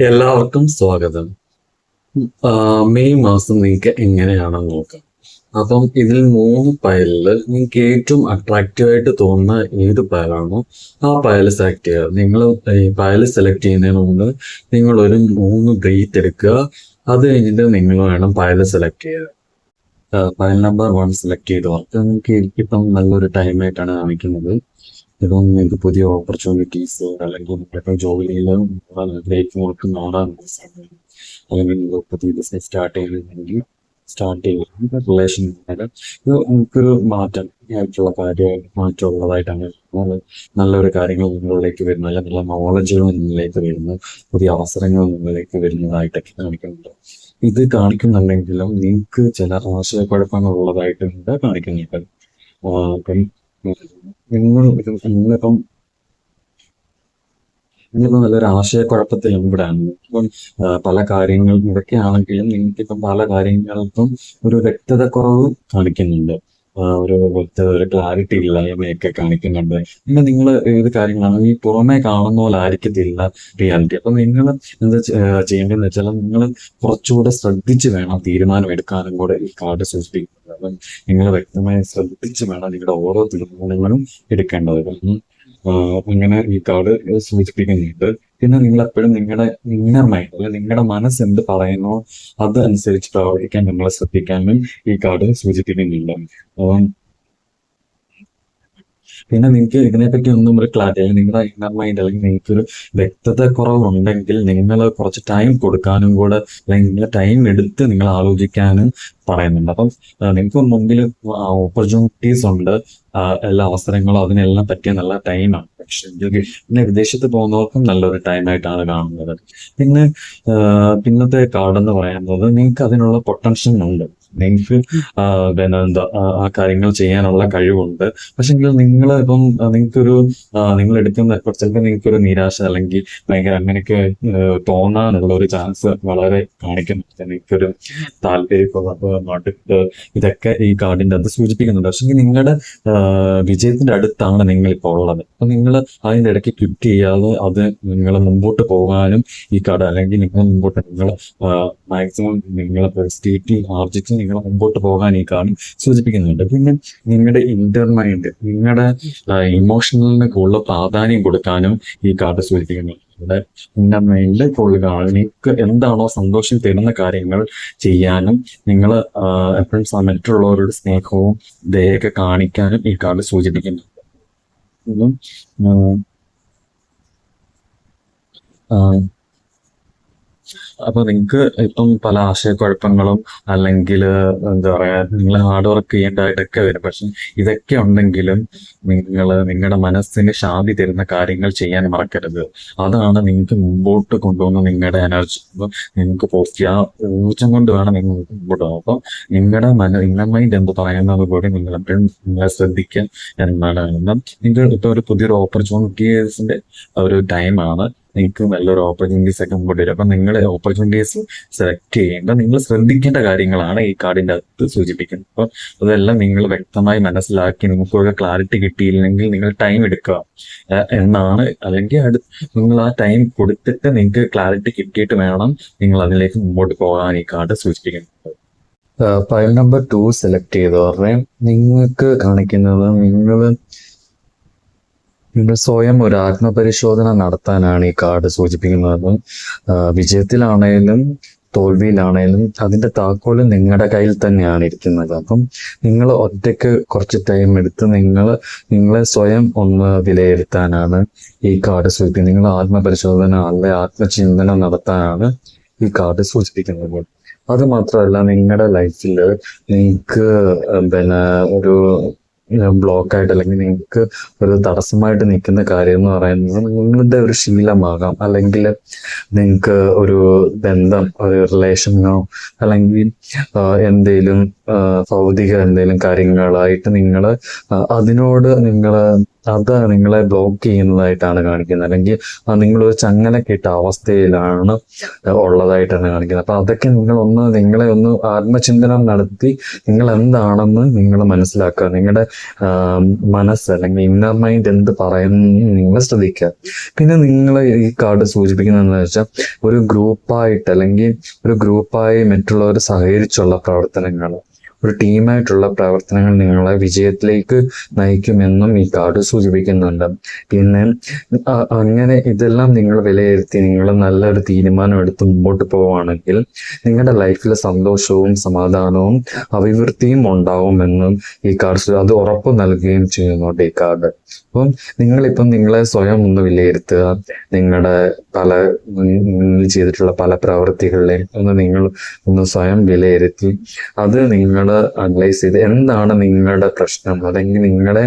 എല്ലാവർക്കും സ്വാഗതം. മെയ് മാസം നിങ്ങൾക്ക് എങ്ങനെയാണെന്ന് നോക്കാം. അപ്പം ഇതിൽ 3 പയലില് നിങ്ങൾക്ക് ഏറ്റവും അട്രാക്റ്റീവായിട്ട് തോന്നുന്ന ഏത് പയലാണോ ആ പയൽ സെലക്ട് ചെയ്യുക. നിങ്ങൾ ഈ പയൽ സെലക്ട് ചെയ്യുന്നതിന് മുമ്പ് നിങ്ങൾ ഒരു 3 ബ്രീത്ത് എടുക്കുക. അത് കഴിഞ്ഞിട്ട് നിങ്ങൾ വേണം പയൽ സെലക്ട് ചെയ്യുക. പയൽ നമ്പർ 1 സെലക്ട് ചെയ്തു. അത് നിങ്ങൾക്ക് എനിക്കിപ്പം നല്ലൊരു ടൈമായിട്ടാണ് കാണിക്കുന്നത്. ഇപ്പം നിങ്ങൾക്ക് പുതിയ ഓപ്പർച്യൂണിറ്റീസ് അല്ലെങ്കിൽ നിങ്ങളിപ്പോൾ ജോലിയിലും ബ്രേക്ക് നോക്കുന്ന അല്ലെങ്കിൽ നിങ്ങൾ പുതിയ ബിസിനസ് സ്റ്റാർട്ട് ചെയ്യുന്നുണ്ടെങ്കിൽ സ്റ്റാർട്ട് ചെയ്യുക. റിലേഷൻ നമുക്കൊരു മാറ്റം ആയിട്ടുള്ള മാറ്റമുള്ളതായിട്ടാണ് നല്ലൊരു കാര്യങ്ങൾ നിങ്ങളിലേക്ക് വരുന്നത്, അല്ലെങ്കിൽ നല്ല നോളജുകൾ നിങ്ങളിലേക്ക് വരുന്നത്, പുതിയ അവസരങ്ങൾ നിങ്ങളിലേക്ക് വരുന്നതായിട്ടൊക്കെ കാണിക്കുന്നുണ്ട്. ഇത് കാണിക്കുന്നുണ്ടെങ്കിലും നിങ്ങൾക്ക് ചില ആശയക്കുഴപ്പങ്ങൾ ഉള്ളതായിട്ടുണ്ട് കാണിക്കുന്നുണ്ട്. അപ്പം നിങ്ങളിപ്പം നല്ലൊരു ആശയക്കുഴപ്പത്തിൽ ഇവിടെയാണ്. ഇപ്പം പല കാര്യങ്ങൾ ഇതൊക്കെയാണെങ്കിലും നിങ്ങൾക്കിപ്പം പല കാര്യങ്ങൾക്കും ഒരു വ്യക്തത കുറവ് കാണിക്കുന്നുണ്ട്. ഒരു വ്യക്തത, ഒരു ക്ലാരിറ്റി ഇല്ലായ്മയൊക്കെ കാണിക്കുന്നുണ്ട്. പിന്നെ നിങ്ങൾ ഏത് കാര്യങ്ങളാണ് ഈ പുറമേ കാണുന്ന പോലെ ആയിരിക്കത്തില്ല റിയാലിറ്റി. അപ്പൊ നിങ്ങൾ എന്താ ചെയ്യേണ്ടതെന്ന് വെച്ചാൽ നിങ്ങൾ കുറച്ചുകൂടെ ശ്രദ്ധിച്ച് വേണം തീരുമാനം എടുക്കാനും കൂടെ ഈ കാർഡ് സൂചിപ്പിക്കുന്നത്. അപ്പം നിങ്ങൾ വ്യക്തമായി ശ്രദ്ധിച്ച് വേണം നിങ്ങളുടെ ഓരോ തീരുമാനങ്ങളും എടുക്കേണ്ടത്. അങ്ങനെ ഈ കാർഡ് സൂചിപ്പിക്കുന്നുണ്ട്. പിന്നെ നിങ്ങൾ എപ്പോഴും നിങ്ങളുടെ ഇന്നർ മൈൻഡ്, അല്ലെങ്കിൽ നിങ്ങളുടെ മനസ്സ് എന്ത് പറയുന്നോ അതനുസരിച്ച് പ്രവർത്തിക്കാൻ നിങ്ങൾ ശ്രദ്ധിക്കാനും ഈ കാർഡ് സൂചിപ്പിക്കുന്നുണ്ട്. പിന്നെ നിങ്ങൾക്ക് ഇതിനെപ്പറ്റി ഒന്നും ഒരു ക്ലാരിറ്റി, അല്ലെങ്കിൽ നിങ്ങളുടെ ഇന്നർ മൈൻഡ്, അല്ലെങ്കിൽ നിങ്ങൾക്കൊരു വ്യക്തത കുറവുണ്ടെങ്കിൽ നിങ്ങൾ കുറച്ച് ടൈം കൊടുക്കാനും കൂടെ, അല്ലെങ്കിൽ നിങ്ങൾ ടൈം എടുത്ത് നിങ്ങൾ ആലോചിക്കാനും പറയുന്നുണ്ട്. അപ്പം നിങ്ങൾക്ക് മുമ്പിൽ ഓപ്പർച്യൂണിറ്റീസ് ഉണ്ട്, എല്ലാ അവസരങ്ങളും അതിനെല്ലാം പറ്റിയ നല്ല ടൈമാണ്. പക്ഷെ പിന്നെ വിദേശത്ത് പോകുന്നവർക്കും നല്ലൊരു ടൈമായിട്ടാണ് കാണുന്നത്. പിന്നെ പിന്നത്തെ കാർഡ് എന്ന് പറയുന്നത് നിങ്ങൾക്ക് അതിനുള്ള പൊട്ടൻഷ്യൽ ഉണ്ട്. നിങ്ങൾക്ക് പിന്നെ എന്താ ആ കാര്യങ്ങൾ ചെയ്യാനുള്ള കഴിവുണ്ട്. പക്ഷെങ്കിൽ നിങ്ങൾ ഇപ്പം നിങ്ങൾ എടുക്കുന്ന ചിലപ്പോൾ നിങ്ങൾക്കൊരു നിരാശ അല്ലെങ്കിൽ ഭയങ്കര അങ്ങനെയൊക്കെ തോന്നാനുള്ള ഒരു ചാൻസ് വളരെ കാണിക്കുന്നുണ്ട്. നിങ്ങൾക്കൊരു താല്പര്യം ഇതൊക്കെ ഈ കാർഡിന്റെ അത് സൂചിപ്പിക്കുന്നുണ്ട്. പക്ഷെങ്കിൽ നിങ്ങളുടെ വിജയത്തിന്റെ അടുത്താണ് നിങ്ങളിപ്പോൾ ഉള്ളത്. അപ്പൊ നിങ്ങൾ അതിൻ്റെ ഇടയ്ക്ക് ക്വിറ്റ് ചെയ്യാതെ അത് നിങ്ങൾ മുമ്പോട്ട് പോകാനും ഈ കാർഡ്, അല്ലെങ്കിൽ നിങ്ങൾ മാക്സിമം നിങ്ങളെ പരിസ്ഥിതി ആർജിച്ച് നിങ്ങൾ മുമ്പോട്ട് പോകാൻ ഈ കാർഡ് സൂചിപ്പിക്കുന്നുണ്ട്. പിന്നെ നിങ്ങളുടെ ഇന്റർ മൈൻഡ്, നിങ്ങളുടെ ഇമോഷണലിന് കൂടുതൽ പ്രാധാന്യം കൊടുക്കാനും ഈ കാർഡ് സൂചിപ്പിക്കുന്നു. ഇവിടെ ഇന്നർ മൈൻഡിൽ കൂടുതൽ നിങ്ങൾക്ക് എന്താണോ സന്തോഷം തരുന്ന കാര്യങ്ങൾ ചെയ്യാനും, നിങ്ങൾ എപ്പോഴും മറ്റുള്ളവരുടെ സ്നേഹവും ദയൊക്കെ കാണിക്കാനും ഈ കാർഡ് സൂചിപ്പിക്കുന്നു. അപ്പൊ നിങ്ങൾക്ക് ഇപ്പം പല ആശയക്കുഴപ്പങ്ങളും, അല്ലെങ്കിൽ എന്താ പറയാ, നിങ്ങൾ ഹാർഡ് വർക്ക് ചെയ്യേണ്ടതായിട്ടൊക്കെ വരും. പക്ഷെ ഇതൊക്കെ ഉണ്ടെങ്കിലും നിങ്ങളുടെ മനസ്സിന് ശാന്തി തരുന്ന കാര്യങ്ങൾ ചെയ്യാൻ മറക്കരുത്. അതാണ് നിങ്ങൾക്ക് മുമ്പോട്ട് കൊണ്ടുപോകുന്ന നിങ്ങളുടെ എനർജി. അപ്പൊ നിങ്ങൾക്ക് പോസിറ്റീവ് ആ ഊർജം കൊണ്ട് വേണം നിങ്ങൾ മുമ്പോട്ട് പോകും. അപ്പൊ നിങ്ങളുടെ ഇന്നർ മൈൻഡ് എന്ത് പറയുന്നത് കൂടി നിങ്ങൾ എപ്പോഴും നിങ്ങളെ ശ്രദ്ധിക്കാൻ എന്നാണ്. നിങ്ങൾ ഇപ്പൊ ഒരു പുതിയൊരു ഓപ്പർച്യൂണിറ്റീസിന്റെ ഒരു ടൈമാണ്. നിങ്ങൾക്ക് നല്ലൊരു ഓപ്പർച്യൂണിറ്റീസ് ഒക്കെ മുമ്പോട്ട് വരും. അപ്പൊ നിങ്ങൾ ഓപ്പർച്യൂണിറ്റീസ് സെലക്ട് ചെയ്യേണ്ട, നിങ്ങൾ ശ്രദ്ധിക്കേണ്ട കാര്യങ്ങളാണ് ഈ കാർഡിന്റെ അകത്ത് സൂചിപ്പിക്കുന്നത്. അപ്പൊ അതെല്ലാം നിങ്ങൾ വ്യക്തമായി മനസ്സിലാക്കി, നിങ്ങൾക്കൊരു ക്ലാരിറ്റി കിട്ടിയില്ലെങ്കിൽ നിങ്ങൾ ടൈം എടുക്കുക എന്നാണ്. അല്ലെങ്കിൽ നിങ്ങൾ ആ ടൈം കൊടുത്തിട്ട് നിങ്ങൾക്ക് ക്ലാരിറ്റി കിട്ടിയിട്ട് വേണം നിങ്ങൾ അതിലേക്ക് മുമ്പോട്ട് പോകാൻ ഈ കാർഡ് സൂചിപ്പിക്കുന്നത്. ഫയൽ നമ്പർ 2 സെലക്ട് ചെയ്തവരുടെ നിങ്ങൾക്ക് കാണിക്കുന്നത് നിങ്ങൾ സ്വയം ഒരു ആത്മപരിശോധന നടത്താനാണ് ഈ കാർഡ് സൂചിപ്പിക്കുന്നത്. വിജയത്തിലാണേലും തോൽവിയിലാണേലും അതിന്റെ താക്കോല് നിങ്ങളുടെ കയ്യിൽ തന്നെയാണ് ഇരിക്കുന്നത്. അപ്പം നിങ്ങൾ ഒറ്റയ്ക്ക് കുറച്ച് ടൈം എടുത്ത് നിങ്ങളെ സ്വയം ഒന്ന് വിലയിരുത്താനാണ് ഈ കാർഡ് സൂചിപ്പിക്കുന്നത്. നിങ്ങൾ ആത്മപരിശോധന അല്ലെ ആത്മചിന്തനം നടത്താനാണ് ഈ കാർഡ് സൂചിപ്പിക്കുന്നത്. അത് മാത്രമല്ല, നിങ്ങളുടെ ലൈഫിൽ നിങ്ങൾക്ക് പിന്നെ ഒരു ബ്ലോക്കായിട്ട്, അല്ലെങ്കിൽ നിങ്ങൾക്ക് ഒരു തടസ്സമായിട്ട് നിൽക്കുന്ന കാര്യം എന്ന് പറയുന്നത് നിങ്ങളുടെ ഒരു ശീലമാകാം, അല്ലെങ്കിൽ നിങ്ങൾക്ക് ഒരു ബന്ധം, ഒരു റിലേഷനോ, അല്ലെങ്കിൽ എന്തെങ്കിലും ഭൗതിക എന്തെങ്കിലും കാര്യങ്ങളായിട്ട് അതിനോട് നിങ്ങൾ അത് നിങ്ങളെ ബ്ലോക്ക് ചെയ്യുന്നതായിട്ടാണ് കാണിക്കുന്നത്, അല്ലെങ്കിൽ നിങ്ങളൊരു ചങ്ങലക്കിട്ട അവസ്ഥയിലാണ് ഉള്ളതായിട്ടാണ് കാണിക്കുന്നത്. അപ്പൊ അതൊക്കെ നിങ്ങളെ ഒന്ന് ആത്മചിന്തനം നടത്തി നിങ്ങൾ എന്താണെന്ന് നിങ്ങൾ മനസ്സിലാക്കുക. നിങ്ങളുടെ മനസ്സ് അല്ലെങ്കിൽ ഇന്നർ മൈൻഡ് എന്ത് പറയുന്നു നിങ്ങൾ ശ്രദ്ധിക്കുക. പിന്നെ നിങ്ങൾ ഈ കാർഡ് സൂചിപ്പിക്കുന്നതെന്ന് വെച്ചാൽ ഒരു ഗ്രൂപ്പായിട്ട് അല്ലെങ്കിൽ ഒരു ഗ്രൂപ്പായി മറ്റുള്ളവർ സഹകരിച്ചുള്ള പ്രവർത്തനങ്ങൾ, ഒരു ടീമായിട്ടുള്ള പ്രവർത്തനങ്ങൾ നിങ്ങളെ വിജയത്തിലേക്ക് നയിക്കുമെന്നും ഈ കാർഡ് സൂചിപ്പിക്കുന്നുണ്ട്. പിന്നെ അങ്ങനെ ഇതെല്ലാം നിങ്ങൾ വിലയിരുത്തി നിങ്ങൾ നല്ലൊരു തീരുമാനം എടുത്ത് മുമ്പോട്ട് പോവുകയാണെങ്കിൽ നിങ്ങളുടെ ലൈഫിൽ സന്തോഷവും സമാധാനവും അഭിവൃദ്ധിയും ഉണ്ടാവുമെന്നും ഈ കാർഡ് അത് ഉറപ്പ് നൽകുകയും ചെയ്യുന്നുണ്ട് ഈ കാർഡ്. അപ്പം നിങ്ങളിപ്പം നിങ്ങളെ സ്വയം ഒന്ന് വിലയിരുത്തുക. നിങ്ങളുടെ ചെയ്തിട്ടുള്ള പല പ്രവൃത്തികളിലെയും നിങ്ങൾ സ്വയം വിലയിരുത്തി അത് നിങ്ങൾ അനലൈസ് ചെയ്ത് എന്താണ് നിങ്ങളുടെ പ്രശ്നം, അല്ലെങ്കിൽ നിങ്ങളെ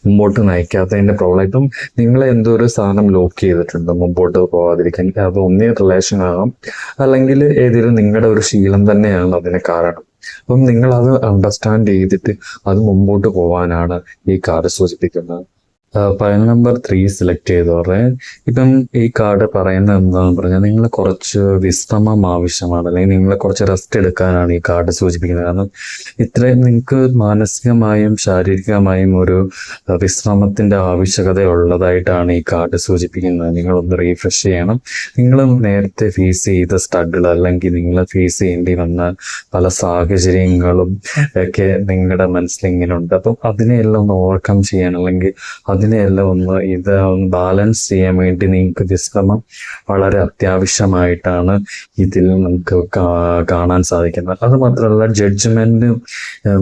മുമ്പോട്ട് നയിക്കാത്തതിന്റെ പ്രോബ്ലം. ഇപ്പം നിങ്ങളെ എന്തോ ഒരു സാധനം ലോക്ക് ചെയ്തിട്ടുണ്ട് മുമ്പോട്ട് പോകാതിരിക്കാൻ. അത് ഒന്നേ റിലേഷൻ ആകാം, അല്ലെങ്കിൽ ഏതെങ്കിലും നിങ്ങളുടെ ഒരു ശീലം തന്നെയാണ് അതിന് കാരണം. അപ്പം നിങ്ങൾ അത് അണ്ടർസ്റ്റാൻഡ് ചെയ്തിട്ട് അത് മുമ്പോട്ട് പോകാനാണ് ഈ കാർഡ് സൂചിപ്പിക്കുന്നത്. ഫയൽ നമ്പർ 3 സെലക്ട് ചെയ്തോറെ. ഇപ്പം ഈ കാർഡ് പറയുന്നത് എന്താണെന്ന് പറഞ്ഞാൽ നിങ്ങൾ കുറച്ച് വിശ്രമം ആവശ്യമാണ്, അല്ലെങ്കിൽ നിങ്ങൾ കുറച്ച് റെസ്റ്റ് എടുക്കാനാണ് ഈ കാർഡ് സൂചിപ്പിക്കുന്നത്. കാരണം ഇത്രയും നിങ്ങൾക്ക് മാനസികമായും ശാരീരികമായും ഒരു വിശ്രമത്തിന്റെ ആവശ്യകത ഉള്ളതായിട്ടാണ് ഈ കാർഡ് സൂചിപ്പിക്കുന്നത്. നിങ്ങളൊന്ന് റീഫ്രഷ് ചെയ്യണം. നിങ്ങൾ നേരത്തെ ഫേസ് ചെയ്ത സ്ട്രഗിൾ, അല്ലെങ്കിൽ നിങ്ങൾ ഫേസ് ചെയ്യേണ്ടി വന്ന പല സാഹചര്യങ്ങളും ഒക്കെ നിങ്ങളുടെ മനസ്സിൽ ഇങ്ങനെ ഉണ്ട്. അപ്പം അതിനെയെല്ലാം ഒന്ന് ഓവർകം ചെയ്യാൻ, അല്ലെങ്കിൽ അതിനെയെല്ലാം ഒന്ന് ബാലൻസ് ചെയ്യാൻ വേണ്ടി നിങ്ങൾക്ക് വിശ്രമം വളരെ അത്യാവശ്യമായിട്ടാണ് ഇതിൽ നമുക്ക് കാണാൻ സാധിക്കുന്നത്. അത് മാത്രമല്ല ജഡ്ജ്മെന്റ്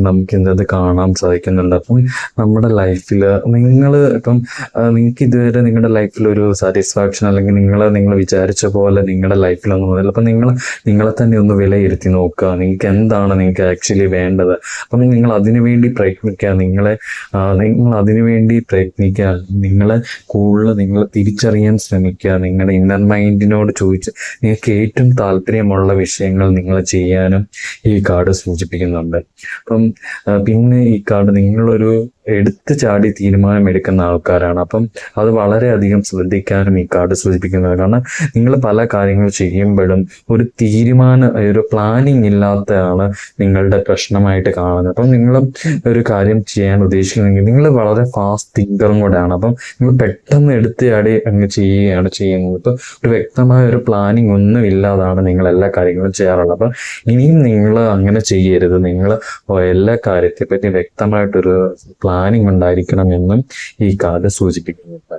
നമുക്ക് ഇന്നത് കാണാൻ സാധിക്കുന്നുണ്ട്. അപ്പം നമ്മുടെ ലൈഫിൽ നിങ്ങൾക്ക് ഇതുവരെ നിങ്ങളുടെ ലൈഫിൽ ഒരു സാറ്റിസ്ഫാക്ഷൻ, അല്ലെങ്കിൽ നിങ്ങൾ വിചാരിച്ച പോലെ നിങ്ങളുടെ ലൈഫിലൊന്നും വന്നില്ല. അപ്പം നിങ്ങളെ തന്നെ ഒന്ന് വിലയിരുത്തി നോക്കുക. നിങ്ങൾക്ക് എന്താണ് നിങ്ങൾക്ക് ആക്ച്വലി വേണ്ടത്. അപ്പം നിങ്ങൾ അതിനുവേണ്ടി പ്രയത്നിക്കുക. നിങ്ങൾ അതിനുവേണ്ടി പ്രയത്നിക്കുക. നിങ്ങളെ കൂടുതൽ നിങ്ങൾ തിരിച്ചറിയാൻ ശ്രമിക്കുക. നിങ്ങളുടെ ഇന്നർ മൈൻഡിനോട് ചോദിച്ച് നിങ്ങൾക്ക് ഏറ്റവും താല്പര്യമുള്ള വിഷയങ്ങൾ നിങ്ങൾ ചെയ്യാനും ഈ കാർഡ് സൂചിപ്പിക്കുന്നുണ്ട്. അപ്പം പിന്നെ ഈ കാർഡ് നിങ്ങളൊരു എടുത്തു ചാടി തീരുമാനം എടുക്കുന്ന ആൾക്കാരാണ്. അപ്പം അത് വളരെയധികം ശ്രദ്ധിക്കാനും ഈ കാർഡ് സൂചിപ്പിക്കുന്നത്. കാരണം നിങ്ങൾ പല കാര്യങ്ങൾ ചെയ്യുമ്പോഴും ഒരു പ്ലാനിങ് ഇല്ലാത്തതാണ് നിങ്ങളുടെ പ്രശ്നമായിട്ട് കാണുന്നത്. അപ്പം നിങ്ങൾ ഒരു കാര്യം ചെയ്യാൻ ഉദ്ദേശിക്കുന്നെങ്കിൽ നിങ്ങൾ വളരെ ഫാസ്റ്റ് തിങ്കറും കൂടെയാണ്. അപ്പം നിങ്ങൾ പെട്ടെന്ന് എടുത്തു ചാടി അങ്ങ് ചെയ്യുകയാണ് ചെയ്യുന്നത്. ഇപ്പം ഒരു വ്യക്തമായ ഒരു പ്ലാനിങ് ഒന്നും ഇല്ലാതാണ് നിങ്ങൾ എല്ലാ കാര്യങ്ങളും ചെയ്യാറുള്ളത്. അപ്പം ഇനിയും നിങ്ങൾ അങ്ങനെ ചെയ്യരുത്. നിങ്ങൾ എല്ലാ കാര്യത്തെപ്പറ്റി വ്യക്തമായിട്ടൊരു പ്ലാനിങ് ഉണ്ടായിരിക്കണം എന്നും ഈ കാർഡ് സൂചിപ്പിക്കുന്നുണ്ട്.